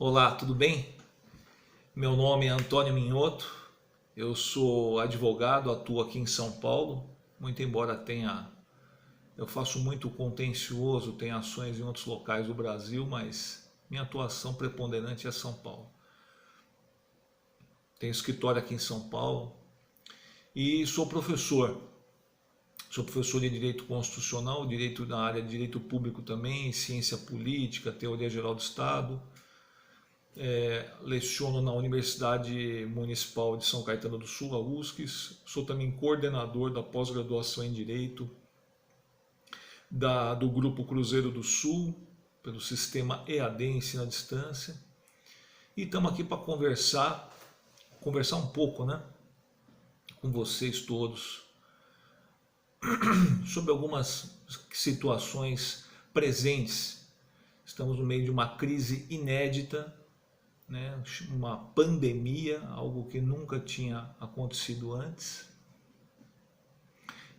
Olá, tudo bem? Meu nome é Antônio Minhoto, eu sou advogado, atuo aqui em São Paulo, muito embora eu faço muito contencioso, tenho ações em outros locais do Brasil, mas minha atuação preponderante é São Paulo. Tenho escritório aqui em São Paulo e sou professor de Direito Constitucional, direito na área de Direito Público também, Ciência Política, Teoria Geral do Estado. Leciono na Universidade Municipal de São Caetano do Sul, a USCS. Sou também coordenador da pós-graduação em Direito do Grupo Cruzeiro do Sul, pelo sistema EAD, Ensino à Distância. E estamos aqui para conversar um pouco, né, com vocês todos sobre algumas situações presentes. Estamos no meio de uma crise inédita, né, uma pandemia, algo que nunca tinha acontecido antes.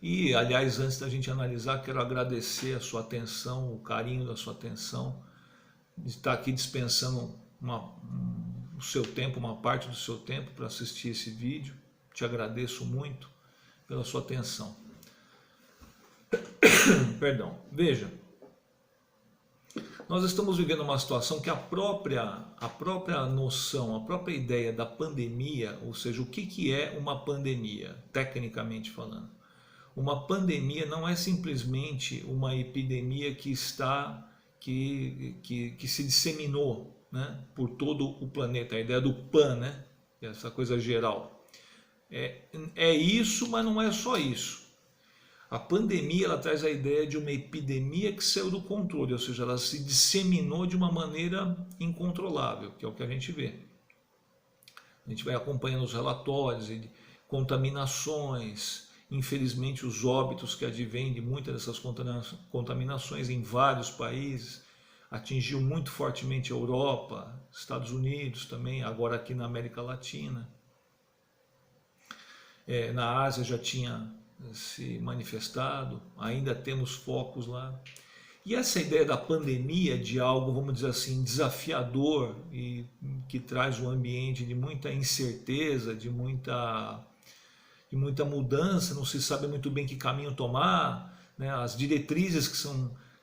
E, aliás, antes da gente analisar, quero agradecer a sua atenção, o carinho da sua atenção, de estar aqui dispensando o seu tempo, uma parte do seu tempo para assistir esse vídeo. Te agradeço muito pela sua atenção. Perdão. Veja, nós estamos vivendo uma situação que a própria noção, a própria ideia da pandemia, ou seja, o que é uma pandemia, tecnicamente falando. Uma pandemia não é simplesmente uma epidemia que se disseminou, né, por todo o planeta, a ideia do pan, né, essa coisa geral. É isso, mas não é só isso. A pandemia ela traz a ideia de uma epidemia que saiu do controle, ou seja, ela se disseminou de uma maneira incontrolável, que é o que a gente vê. A gente vai acompanhando os relatórios de contaminações, infelizmente os óbitos que advêm de muitas dessas contaminações em vários países, atingiu muito fortemente a Europa, Estados Unidos também, agora aqui na América Latina. Na Ásia já tinha se manifestado, ainda temos focos lá. E essa ideia da pandemia, de algo, vamos dizer assim, desafiador e que traz um ambiente de muita incerteza, de muita mudança, não se sabe muito bem que caminho tomar, né? As diretrizes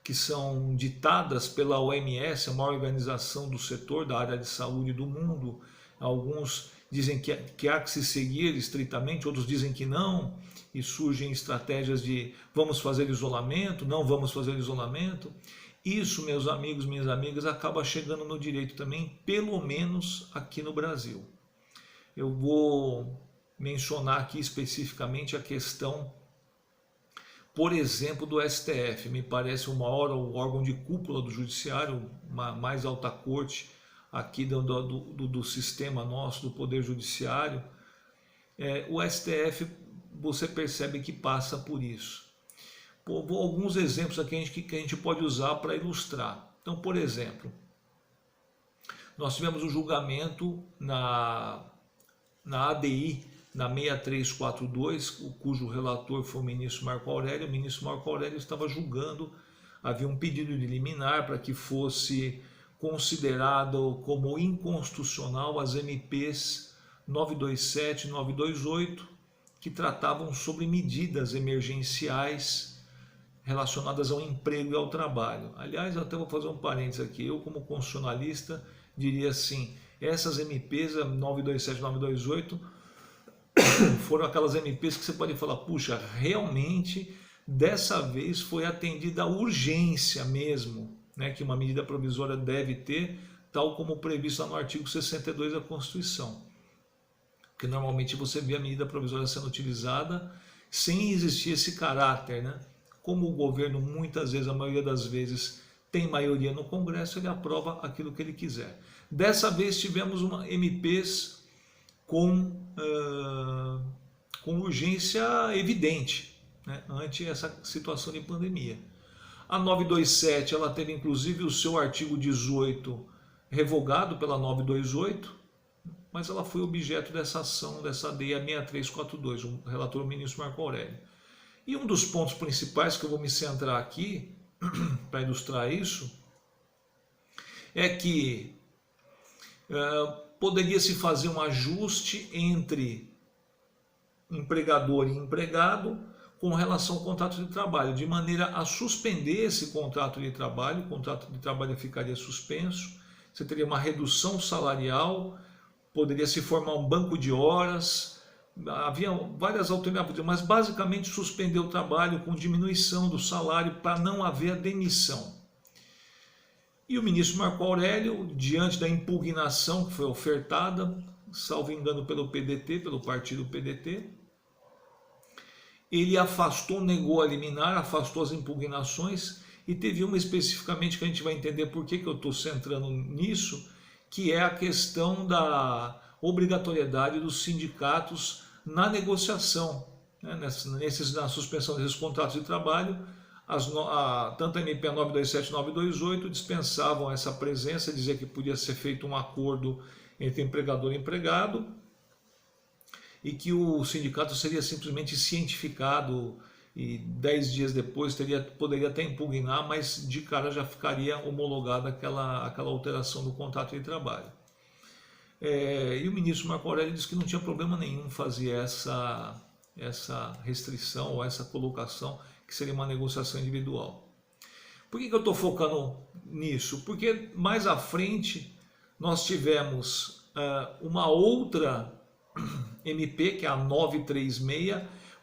que são ditadas pela OMS, a maior organização do setor da área de saúde do mundo, alguns dizem que há que se seguir estritamente, outros dizem que não, e surgem estratégias de vamos fazer isolamento, não vamos fazer isolamento. Isso, meus amigos, minhas amigas, acaba chegando no direito também, pelo menos aqui no Brasil. Eu vou mencionar aqui especificamente a questão, por exemplo, do STF. Me parece o maior órgão de cúpula do judiciário, uma mais alta corte aqui do sistema nosso, do Poder Judiciário. O STF, você percebe que passa por isso. Alguns exemplos aqui que a gente pode usar para ilustrar. Então, por exemplo, nós tivemos o julgamento na ADI, na 6342, cujo relator foi o ministro Marco Aurélio. O ministro Marco Aurélio estava julgando, havia um pedido de liminar para que fosse considerado como inconstitucional as MPs 927 e 928, que tratavam sobre medidas emergenciais relacionadas ao emprego e ao trabalho. Aliás, eu até vou fazer um parênteses aqui, eu como constitucionalista diria assim, essas MPs 927 e 928 foram aquelas MPs que você pode falar, puxa, realmente dessa vez foi atendida a urgência mesmo, né, que uma medida provisória deve ter, tal como previsto no artigo 62 da Constituição. Porque normalmente você vê a medida provisória sendo utilizada sem existir esse caráter, né? Como o governo muitas vezes, a maioria das vezes, tem maioria no Congresso, ele aprova aquilo que ele quiser. Dessa vez tivemos MPs com urgência evidente, né, ante essa situação de pandemia. A 927 ela teve inclusive o seu artigo 18 revogado pela 928, mas ela foi objeto dessa ação, dessa ADI 6342, o relator ministro Marco Aurélio. E um dos pontos principais que eu vou me centrar aqui, para ilustrar isso, é que poderia se fazer um ajuste entre empregador e empregado com relação ao contrato de trabalho, de maneira a suspender esse contrato de trabalho, o contrato de trabalho ficaria suspenso, você teria uma redução salarial, poderia se formar um banco de horas, havia várias alternativas, mas basicamente suspender o trabalho com diminuição do salário para não haver a demissão. E o ministro Marco Aurélio, diante da impugnação que foi ofertada, salvo engano pelo PDT, pelo partido PDT, ele afastou, negou a liminar, afastou as impugnações, e teve uma especificamente que a gente vai entender por que eu estou centrando nisso, que é a questão da obrigatoriedade dos sindicatos na negociação, né, na suspensão desses contratos de trabalho. Tanto a MP 927 e 928 dispensavam essa presença, dizia que podia ser feito um acordo entre empregador e empregado, e que o sindicato seria simplesmente cientificado e 10 dias depois poderia até impugnar, mas de cara já ficaria homologada aquela alteração do contrato de trabalho. E o ministro Marco Aurélio disse que não tinha problema nenhum fazer essa restrição ou essa colocação, que seria uma negociação individual. Por que eu estou focando nisso? Porque mais à frente nós tivemos uma outra MP, que é a 936,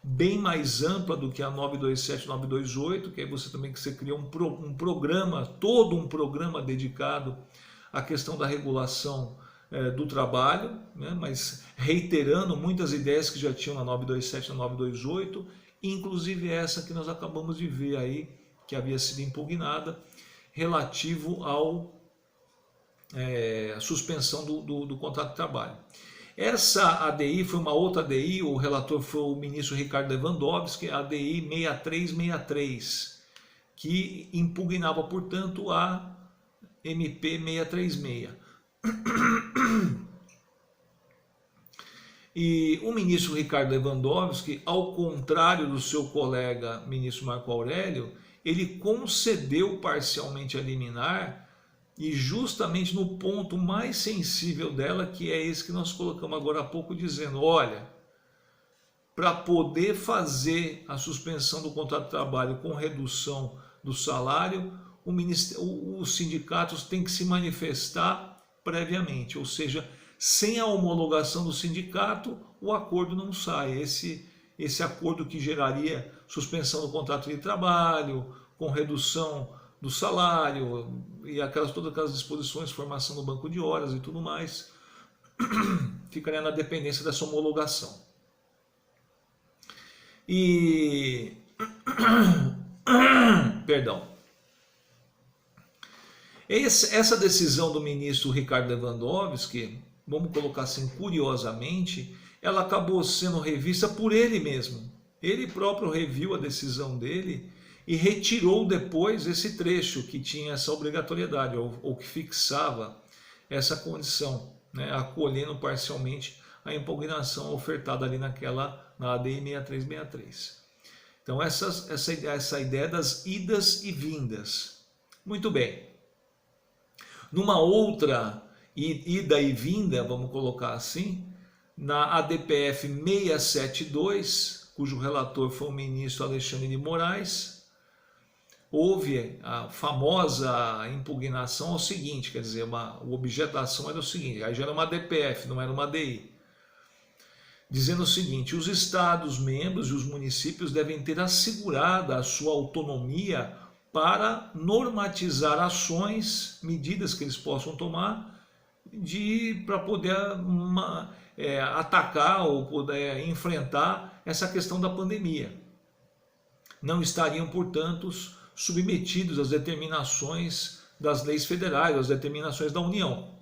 bem mais ampla do que a 927 e 928, que aí você cria um programa, todo um programa dedicado à questão da regulação do trabalho, né, mas reiterando muitas ideias que já tinham na 927 e na 928, inclusive essa que nós acabamos de ver aí, que havia sido impugnada, relativo à suspensão do contrato de trabalho. Essa ADI foi uma outra ADI, o relator foi o ministro Ricardo Lewandowski, a ADI 6363, que impugnava, portanto, a MP 636. E o ministro Ricardo Lewandowski, ao contrário do seu colega ministro Marco Aurélio, ele concedeu parcialmente a liminar, e justamente no ponto mais sensível dela, que é esse que nós colocamos agora há pouco, dizendo, olha, para poder fazer a suspensão do contrato de trabalho com redução do salário, os sindicatos têm que se manifestar previamente, ou seja, sem a homologação do sindicato, o acordo não sai. Esse acordo que geraria suspensão do contrato de trabalho, com redução do salário e todas aquelas disposições, formação no banco de horas e tudo mais, ficaria na dependência dessa homologação. Perdão. Essa decisão do ministro Ricardo Lewandowski, vamos colocar assim, curiosamente, ela acabou sendo revista por ele mesmo. Ele próprio reviu a decisão dele e retirou depois esse trecho que tinha essa obrigatoriedade, ou que fixava essa condição, né, acolhendo parcialmente a impugnação ofertada ali na ADI 6363. Então essa ideia das idas e vindas. Muito bem. Numa outra ida e vinda, vamos colocar assim, na ADPF 672, cujo relator foi o ministro Alexandre de Moraes, houve a famosa impugnação ao seguinte, quer dizer, o objeto da ação era o seguinte, aí já era uma ADPF, não era uma ADI, dizendo o seguinte, os estados membros e os municípios devem ter assegurada a sua autonomia para normatizar ações, medidas que eles possam tomar para poder atacar ou poder enfrentar essa questão da pandemia. Não estariam, portanto, submetidos às determinações das leis federais, às determinações da União.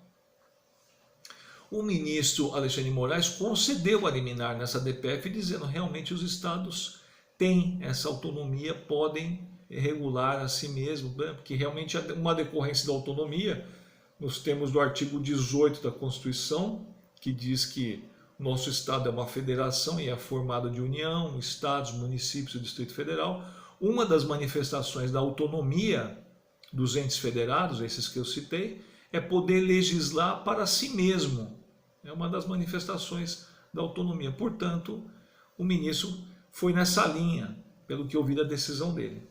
O ministro Alexandre de Moraes concedeu a liminar nessa DPF, dizendo realmente os estados têm essa autonomia, podem regular a si mesmo, né? Porque realmente uma decorrência da autonomia, nos termos do artigo 18 da Constituição, que diz que nosso estado é uma federação e é formado de União, estados, municípios e Distrito Federal. Uma das manifestações da autonomia dos entes federados, esses que eu citei, é poder legislar para si mesmo. É uma das manifestações da autonomia. Portanto, o ministro foi nessa linha, pelo que eu vi da decisão dele.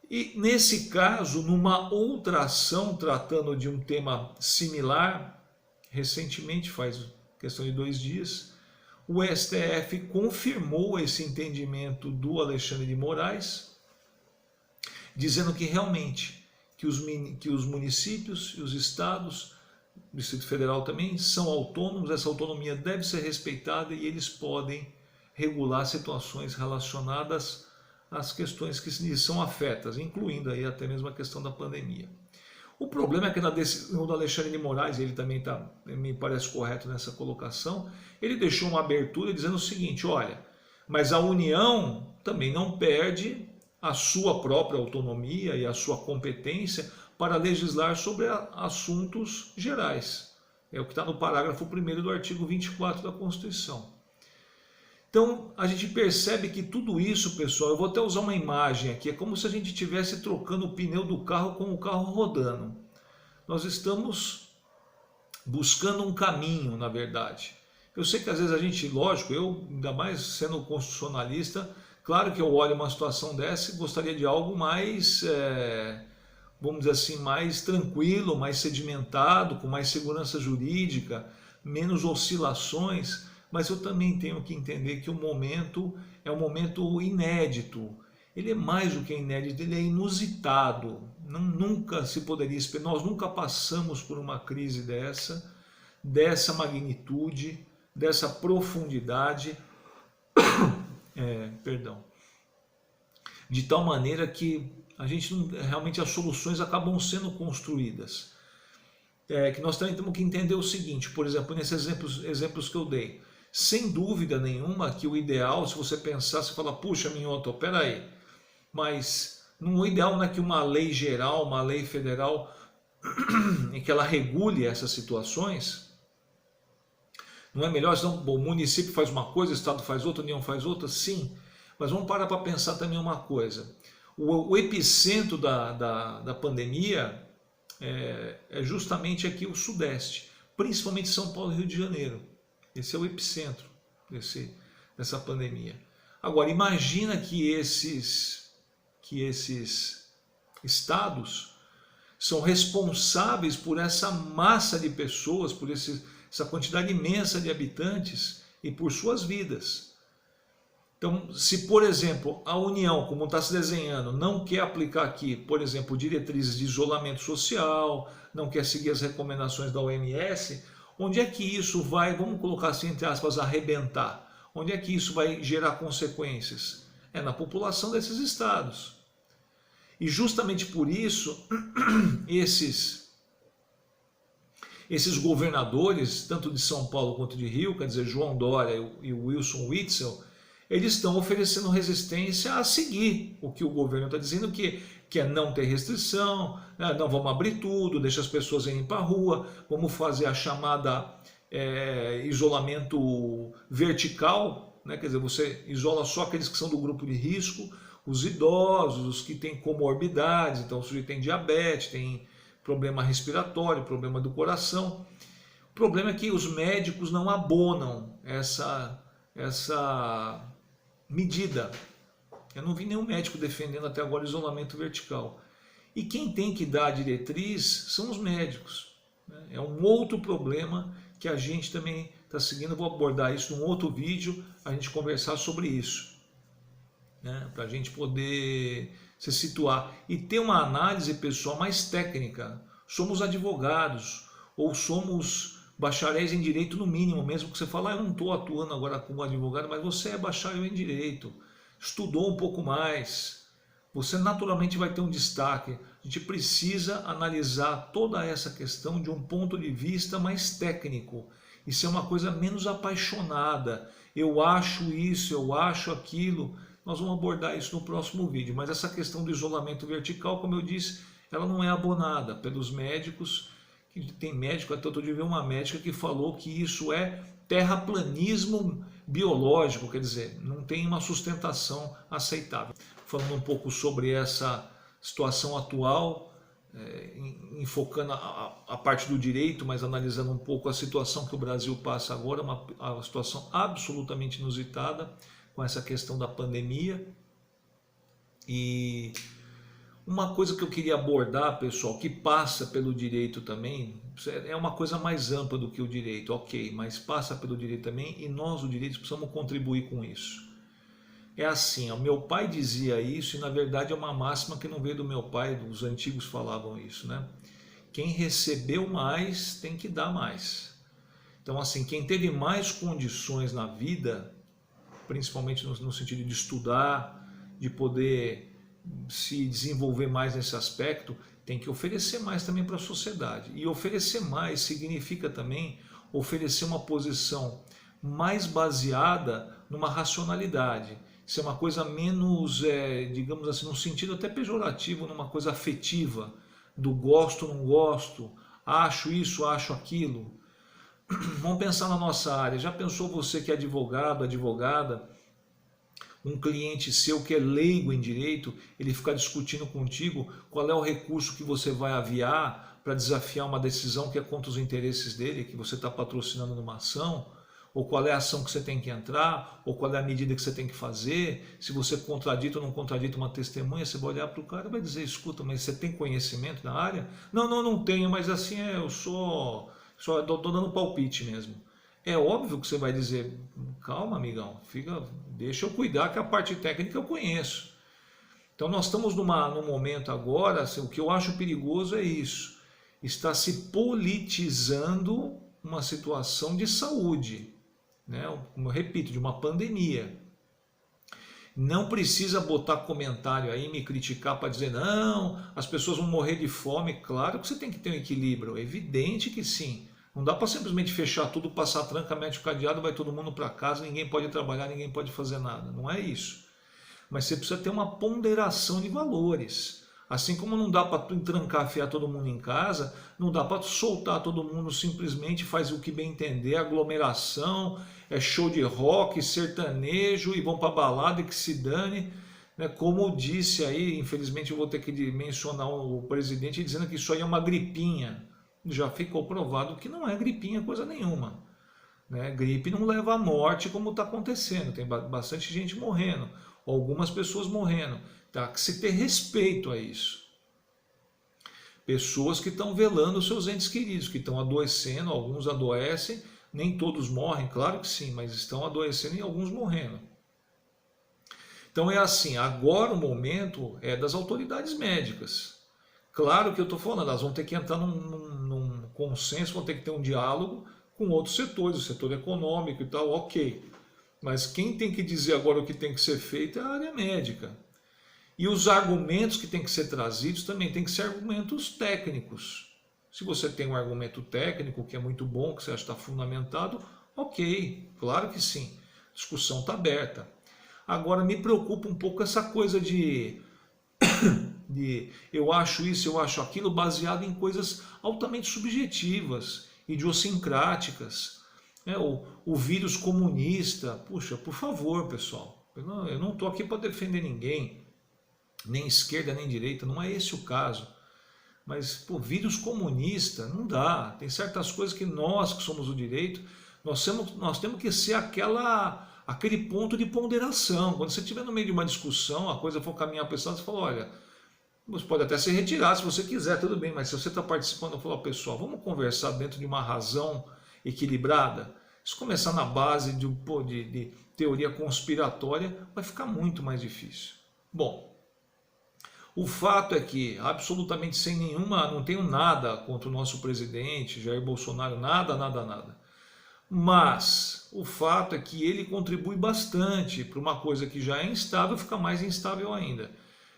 E nesse caso, numa outra ação tratando de um tema similar, recentemente, faz questão de 2 dias, o STF confirmou esse entendimento do Alexandre de Moraes, dizendo que realmente que os municípios e os estados, o Distrito Federal também, são autônomos, essa autonomia deve ser respeitada e eles podem regular situações relacionadas às questões que lhes são afetas, incluindo aí até mesmo a questão da pandemia. O problema é que na decisão do Alexandre de Moraes, ele também me parece correto nessa colocação, ele deixou uma abertura dizendo o seguinte, olha, mas a União também não perde a sua própria autonomia e a sua competência para legislar sobre assuntos gerais. É o que está no parágrafo 1º do artigo 24 da Constituição. Então, a gente percebe que tudo isso, pessoal, eu vou até usar uma imagem aqui, é como se a gente estivesse trocando o pneu do carro com o carro rodando. Nós estamos buscando um caminho, na verdade. Eu sei que às vezes a gente, lógico, eu, ainda mais sendo constitucionalista, claro que eu olho uma situação dessa e gostaria de algo mais, vamos dizer assim, mais tranquilo, mais sedimentado, com mais segurança jurídica, menos oscilações, mas eu também tenho que entender que o momento é um momento inédito. Ele é mais do que inédito, ele é inusitado. Nunca se poderia esperar, nós nunca passamos por uma crise dessa magnitude, dessa profundidade, de tal maneira que a gente realmente as soluções acabam sendo construídas. Que nós também temos que entender o seguinte, por exemplo, nesses exemplos que eu dei, sem dúvida nenhuma que o ideal, se você pensar, você fala, puxa, Minhoto, peraí, mas o ideal não é que uma lei geral, uma lei federal, em que ela regule essas situações, não é melhor, senão o município faz uma coisa, o estado faz outra, a União faz outra? Sim, mas vamos parar para pensar também uma coisa, o epicentro da pandemia é justamente aqui o Sudeste, principalmente São Paulo e Rio de Janeiro. Esse é o epicentro dessa pandemia. Agora, imagina que esses estados são responsáveis por essa massa de pessoas, por essa quantidade imensa de habitantes e por suas vidas. Então, se, por exemplo, a União, como está se desenhando, não quer aplicar aqui, por exemplo, diretrizes de isolamento social, não quer seguir as recomendações da OMS, onde é que isso vai, vamos colocar assim, entre aspas, arrebentar? Onde é que isso vai gerar consequências? É na população desses estados. E justamente por isso, esses governadores, tanto de São Paulo quanto de Rio, quer dizer, João Dória e o Wilson Witzel, eles estão oferecendo resistência a seguir o que o governo está dizendo, que é não ter restrição, né? Não vamos abrir tudo, deixa as pessoas irem para a rua, vamos fazer a chamada isolamento vertical, né? Quer dizer, você isola só aqueles que são do grupo de risco, os idosos, os que têm comorbidades, então o sujeito tem diabetes, tem problema respiratório, problema do coração. O problema é que os médicos não abonam essa medida. Eu não vi nenhum médico defendendo até agora isolamento vertical. E quem tem que dar a diretriz são os médicos. É um outro problema que a gente também está seguindo. Eu vou abordar isso num outro vídeo, a gente conversar sobre isso, né? Para a gente poder se situar e ter uma análise pessoal mais técnica. Somos advogados ou somos bacharéis em direito no mínimo, mesmo que você fale, eu não estou atuando agora como advogado, mas você é bacharel em direito, estudou um pouco mais, você naturalmente vai ter um destaque. A gente precisa analisar toda essa questão de um ponto de vista mais técnico, isso é uma coisa menos apaixonada, eu acho isso, eu acho aquilo. Nós vamos abordar isso no próximo vídeo, mas essa questão do isolamento vertical, como eu disse, ela não é abonada pelos médicos. Tem médico, até outro dia vi uma médica que falou que isso é terraplanismo biológico, quer dizer, não tem uma sustentação aceitável. Falando um pouco sobre essa situação atual enfocando a parte do direito, mas analisando um pouco a situação que o Brasil passa agora, uma situação absolutamente inusitada com essa questão da pandemia. E uma coisa que eu queria abordar, pessoal, que passa pelo direito também, é uma coisa mais ampla do que o direito, ok, mas passa pelo direito também e nós, o direito, precisamos contribuir com isso. É assim, o meu pai dizia isso e na verdade é uma máxima que não veio do meu pai, os antigos falavam isso, né? Quem recebeu mais tem que dar mais. Então assim, quem teve mais condições na vida, principalmente no sentido de estudar, de poder se desenvolver mais nesse aspecto, tem que oferecer mais também para a sociedade. E oferecer mais significa também oferecer uma posição mais baseada numa racionalidade. Ser uma coisa menos, digamos assim, num sentido até pejorativo, numa coisa afetiva, do gosto, não gosto, acho isso, acho aquilo. Vamos pensar na nossa área. Já pensou você que é advogado, advogada, um cliente seu que é leigo em direito, ele ficar discutindo contigo qual é o recurso que você vai aviar para desafiar uma decisão que é contra os interesses dele, que você está patrocinando numa ação? Ou qual é a ação que você tem que entrar, ou qual é a medida que você tem que fazer, se você contradita ou não contradita uma testemunha, você vai olhar para o cara e vai dizer, escuta, mas você tem conhecimento na área? Não tenho, mas assim, eu só estou dando palpite mesmo. É óbvio que você vai dizer, calma amigão, deixa eu cuidar que a parte técnica eu conheço. Então nós estamos num momento agora, assim, o que eu acho perigoso é isso, está se politizando uma situação de saúde, né? Como eu repito, de uma pandemia. Não precisa botar comentário aí, me criticar para dizer, não, as pessoas vão morrer de fome. Claro que você tem que ter um equilíbrio, é evidente que sim. Não dá para simplesmente fechar tudo, passar tranca, mete o cadeado, vai todo mundo para casa, ninguém pode trabalhar, ninguém pode fazer nada. Não é isso. Mas você precisa ter uma ponderação de valores. Assim como não dá para trancafiar todo mundo em casa, não dá para soltar todo mundo simplesmente, faz o que bem entender, aglomeração, é show de rock, sertanejo e vão para balada e que se dane. Né? Como disse aí, infelizmente eu vou ter que mencionar o presidente dizendo que isso aí é uma gripinha. Já ficou provado que não é gripinha coisa nenhuma. Né? Gripe não leva à morte como está acontecendo, tem bastante gente morrendo, algumas pessoas morrendo. Tem que se ter respeito a isso. Pessoas que estão velando seus entes queridos, que estão adoecendo, alguns adoecem, nem todos morrem, claro que sim, mas estão adoecendo e alguns morrendo. Então é assim, agora o momento é das autoridades médicas. Claro que eu estou falando, elas vão ter que entrar num consenso, vão ter que ter um diálogo com outros setores, o setor econômico e tal, ok. Mas quem tem que dizer agora o que tem que ser feito é a área médica. E os argumentos que têm que ser trazidos também têm que ser argumentos técnicos. Se você tem um argumento técnico que é muito bom, que você acha que está fundamentado, ok, claro que sim, a discussão está aberta. Agora me preocupa um pouco essa coisa de eu acho isso, eu acho aquilo, baseado em coisas altamente subjetivas, idiosincráticas. O vírus comunista, puxa, por favor pessoal, eu não estou aqui para defender ninguém, nem esquerda nem direita, não é esse o caso. Mas, pô, vírus comunista, não dá. Tem certas coisas que nós, que somos o direito, nós temos que ser aquele ponto de ponderação. Quando você estiver no meio de uma discussão, a coisa for caminhar para esse lado, você fala, olha, você pode até se retirar se você quiser, tudo bem, mas se você está participando, eu falo, pessoal, vamos conversar dentro de uma razão equilibrada. Se começar na base de teoria conspiratória, vai ficar muito mais difícil. Bom, o fato é que, absolutamente sem não tenho nada contra o nosso presidente, Jair Bolsonaro, nada. Mas o fato é que ele contribui bastante para uma coisa que já é instável ficar mais instável ainda.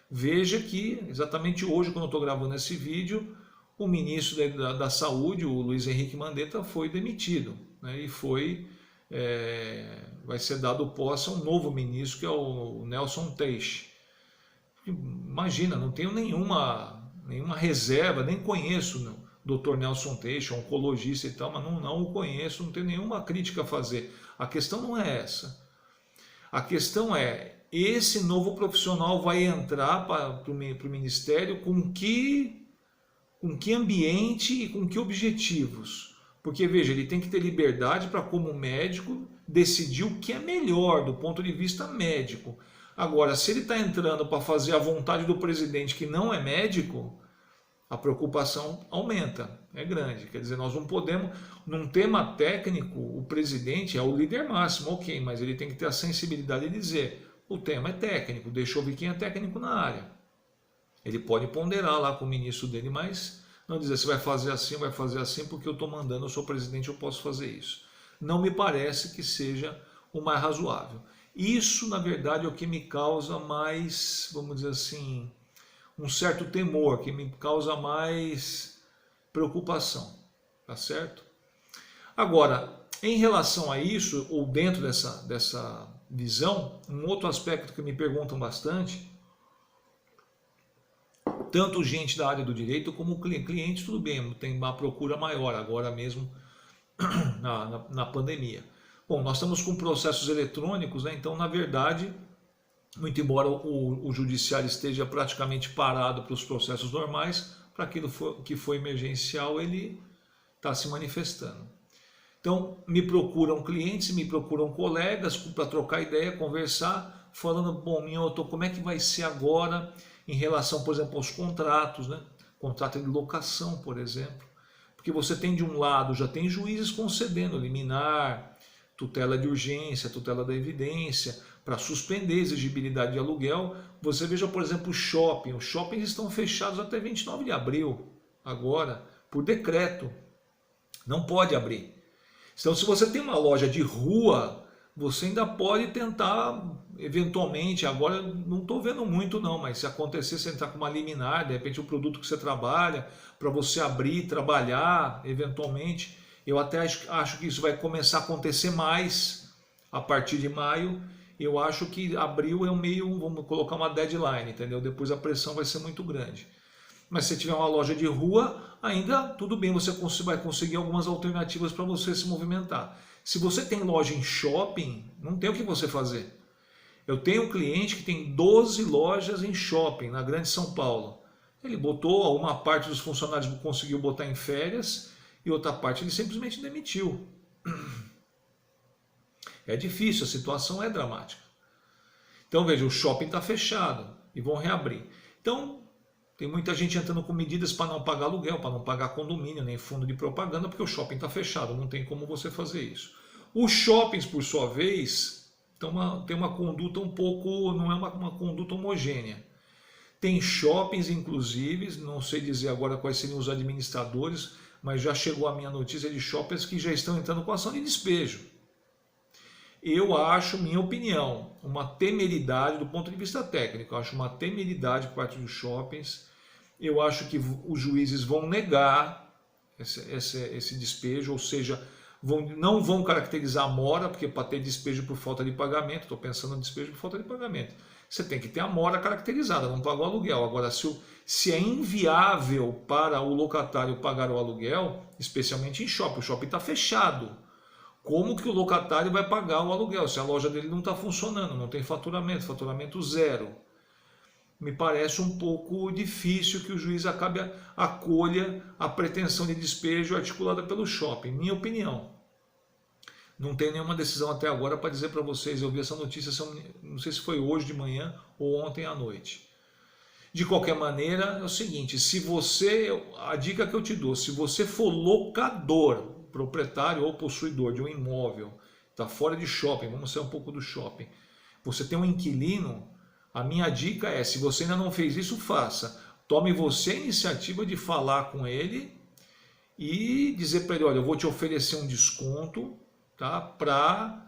Veja que, exatamente hoje, quando eu estou gravando esse vídeo, o ministro da Saúde, o Luiz Henrique Mandetta, foi demitido. Né, e vai ser dado posse a um novo ministro, que é o Nelson Teich. Imagina, não tenho nenhuma reserva, nem conheço o Dr. Nelson Teich, oncologista e tal, mas não o conheço, não tenho nenhuma crítica a fazer. A questão não é essa. A questão é, esse novo profissional vai entrar para o Ministério com que Com que ambiente e com que objetivos? Porque, veja, ele tem que ter liberdade para, como médico, decidir o que é melhor do ponto de vista médico. Agora, se ele está entrando para fazer a vontade do presidente que não é médico, a preocupação aumenta, é grande. Quer dizer, nós não podemos, num tema técnico, o presidente é o líder máximo, ok, mas ele tem que ter a sensibilidade de dizer, o tema é técnico, deixa eu ver quem é técnico na área. Ele pode ponderar lá com o ministro dele, mas não dizer se vai fazer assim, porque eu estou mandando, eu sou presidente, eu posso fazer isso. Não me parece que seja o mais razoável. Isso, na verdade, é o que me causa mais, vamos dizer assim, um certo temor, que me causa mais preocupação, tá certo? Agora, em relação a isso, ou dentro dessa visão, um outro aspecto que me perguntam bastante, tanto gente da área do direito como clientes, tudo bem, tem uma procura maior agora mesmo na pandemia. Bom, nós estamos com processos eletrônicos, né? Então, na verdade, muito embora o judiciário esteja praticamente parado para os processos normais, para aquilo que foi emergencial, ele está se manifestando. Então, me procuram clientes, me procuram colegas para trocar ideia, conversar, falando, bom, Minhoto, como é que vai ser agora em relação, por exemplo, aos contratos, né? Contrato de locação, por exemplo. Porque você tem de um lado, já tem juízes concedendo liminar, tutela de urgência, tutela da evidência, para suspender a exigibilidade de aluguel. Você veja, por exemplo, o shopping. Os shoppings estão fechados até 29 de abril, agora, por decreto. Não pode abrir. Então, se você tem uma loja de rua, você ainda pode tentar, eventualmente, agora não estou vendo muito não, mas se acontecer, você entrar com uma liminar, de repente o produto que você trabalha, para você abrir, trabalhar, eventualmente, eu até acho que isso vai começar a acontecer mais a partir de maio. Eu acho que abril é um meio, vamos colocar uma deadline, entendeu? Depois a pressão vai ser muito grande. Mas se tiver uma loja de rua, ainda tudo bem, você vai conseguir algumas alternativas para você se movimentar. Se você tem loja em shopping, não tem o que você fazer. Eu tenho um cliente que tem 12 lojas em shopping, na Grande São Paulo. Ele botou, uma parte dos funcionários conseguiu botar em férias e outra parte ele simplesmente demitiu. É difícil, a situação é dramática. Então veja, o shopping está fechado e vão reabrir. Então tem muita gente entrando com medidas para não pagar aluguel, para não pagar condomínio, nem fundo de propaganda, porque o shopping está fechado, não tem como você fazer isso. Os shoppings, por sua vez, tem uma conduta um pouco, não é uma conduta homogênea. Tem shoppings, inclusive, não sei dizer agora quais seriam os administradores, mas já chegou a minha notícia de shoppings que já estão entrando com ação de despejo. Eu acho, minha opinião, uma temeridade do ponto de vista técnico, eu acho uma temeridade por parte dos shoppings. Eu acho que os juízes vão negar esse despejo, ou seja, não vão caracterizar a mora, porque para ter despejo por falta de pagamento, estou pensando no despejo por falta de pagamento, você tem que ter a mora caracterizada, não pagou aluguel. Agora, se é inviável para o locatário pagar o aluguel, especialmente em shopping, o shopping está fechado. Como que o locatário vai pagar o aluguel se a loja dele não está funcionando, não tem faturamento zero? Me parece um pouco difícil que o juiz acolha a pretensão de despejo articulada pelo shopping, minha opinião. Não tem nenhuma decisão até agora para dizer para vocês, eu vi essa notícia, não sei se foi hoje de manhã ou ontem à noite. De qualquer maneira, é o seguinte, a dica que eu te dou, se você for locador, proprietário ou possuidor de um imóvel, está fora de shopping, vamos sair um pouco do shopping, você tem um inquilino, a minha dica é, se você ainda não fez isso, faça. Tome você a iniciativa de falar com ele e dizer para ele, olha, eu vou te oferecer um desconto, tá, para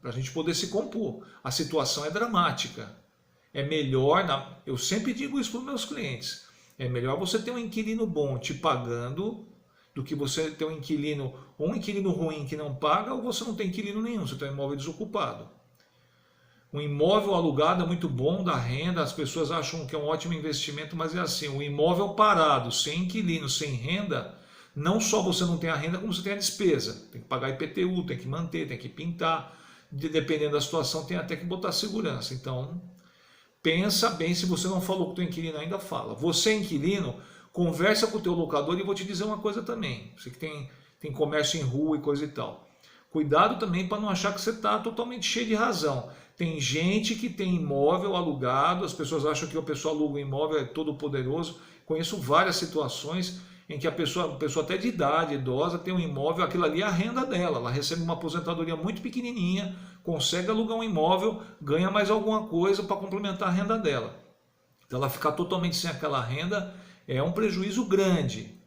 a gente poder se compor. A situação é dramática. É melhor, eu sempre digo isso para os meus clientes, é melhor você ter um inquilino bom te pagando do que você ter um inquilino ruim que não paga, ou você não tem inquilino nenhum, você tem um imóvel desocupado. Um imóvel alugado é muito bom, dá renda, as pessoas acham que é um ótimo investimento, mas é assim, o imóvel parado, sem inquilino, sem renda, não só você não tem a renda, como você tem a despesa. Tem que pagar IPTU, tem que manter, tem que pintar, dependendo da situação, tem até que botar segurança. Então, pensa bem, se você não falou com o teu inquilino ainda, fala. Você, inquilino, Conversa com o teu locador e vou te dizer uma coisa também. Você que tem comércio em rua e coisa e tal. Cuidado também para não achar que você está totalmente cheio de razão. Tem gente que tem imóvel alugado, as pessoas acham que o pessoal aluga um imóvel é todo poderoso. Conheço várias situações em que a pessoa até de idade, idosa, tem um imóvel, aquilo ali é a renda dela. Ela recebe uma aposentadoria muito pequenininha, consegue alugar um imóvel, ganha mais alguma coisa para complementar a renda dela. Então ela ficar totalmente sem aquela renda é um prejuízo grande.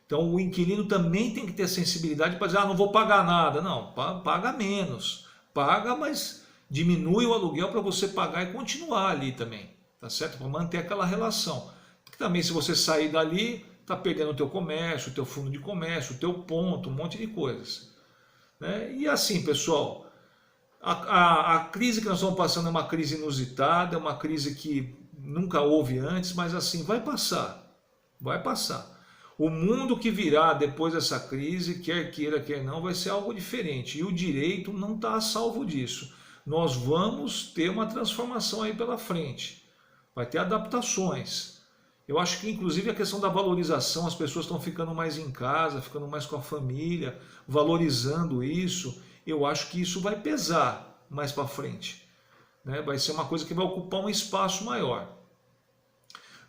Então o inquilino também tem que ter sensibilidade para dizer, não vou pagar nada. Não, paga menos. Paga, mas diminui o aluguel para você pagar e continuar ali também. Tá certo? Para manter aquela relação. Porque também se você sair dali, está perdendo o teu comércio, o teu fundo de comércio, o teu ponto, um monte de coisas. Né? E assim, pessoal, a crise que nós estamos passando é uma crise inusitada, é uma crise que nunca houve antes, mas assim, vai passar. Vai passar. O mundo que virá depois dessa crise, quer queira, quer não, vai ser algo diferente. E o direito não está a salvo disso. Nós vamos ter uma transformação aí pela frente. Vai ter adaptações. Eu acho que inclusive a questão da valorização, as pessoas estão ficando mais em casa, ficando mais com a família, valorizando isso. Eu acho que isso vai pesar mais para frente. Né? Vai ser uma coisa que vai ocupar um espaço maior.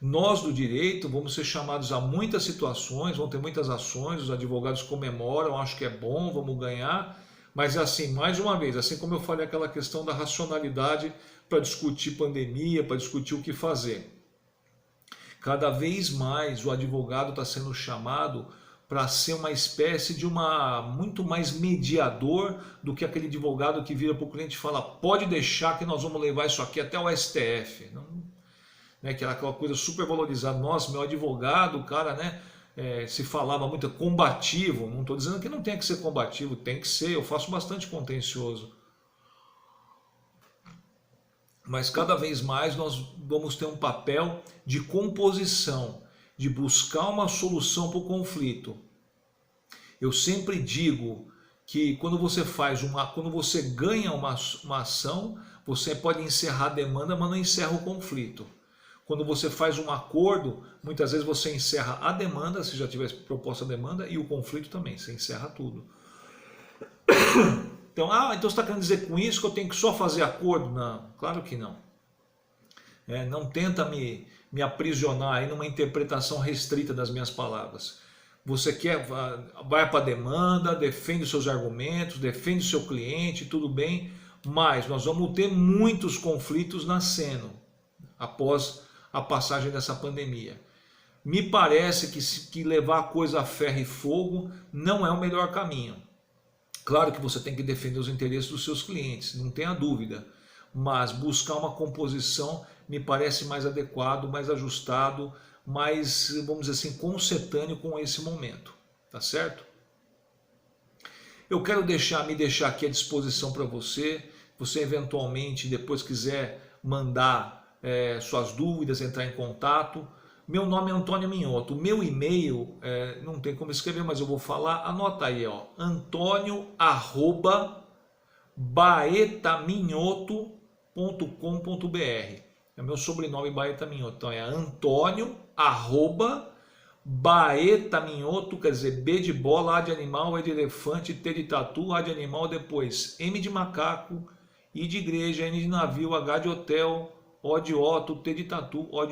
Nós do direito vamos ser chamados a muitas situações, vão ter muitas ações, os advogados comemoram, acho que é bom, vamos ganhar, mas assim, mais uma vez, assim como eu falei aquela questão da racionalidade para discutir pandemia, para discutir o que fazer. Cada vez mais o advogado está sendo chamado para ser uma espécie de muito mais mediador do que aquele advogado que vira para o cliente e fala, pode deixar que nós vamos levar isso aqui até o STF. Não, né, que era aquela coisa super valorizada. Nossa, meu advogado, o cara, né, se falava muito combativo. Não estou dizendo que não tem que ser combativo, tem que ser. Eu faço bastante contencioso. Mas cada vez mais nós vamos ter um papel de composição, de buscar uma solução para o conflito. Eu sempre digo que quando você ganha uma ação, você pode encerrar a demanda, mas não encerra o conflito. Quando você faz um acordo, muitas vezes você encerra a demanda, se já tivesse proposta a demanda, e o conflito também, você encerra tudo. Então, então você está querendo dizer com isso que eu tenho que só fazer acordo? Não, claro que não. Não tenta me aprisionar aí numa interpretação restrita das minhas palavras. Você vai para a demanda, defende os seus argumentos, defende o seu cliente, tudo bem, mas nós vamos ter muitos conflitos nascendo após a passagem dessa pandemia. Me parece que levar a coisa a ferro e fogo não é o melhor caminho. Claro que você tem que defender os interesses dos seus clientes, não tenha dúvida, mas buscar uma composição me parece mais adequado, mais ajustado, mais, vamos dizer assim, concetâneo com esse momento, tá certo? Eu quero me deixar aqui à disposição para você eventualmente depois quiser mandar suas dúvidas, entrar em contato. Meu nome é Antônio Minhoto. O meu e-mail, não tem como escrever, mas eu vou falar. Anota aí, antônio@baetaminhoto.com.br. É meu sobrenome Baeta Minhoto. Então é antônio@baetaminhoto, quer dizer, B de bola, A de animal, E de elefante, T de tatu, A de animal, depois M de macaco, I de igreja, N de navio, H de hotel, O de Otto, T de tatu, O de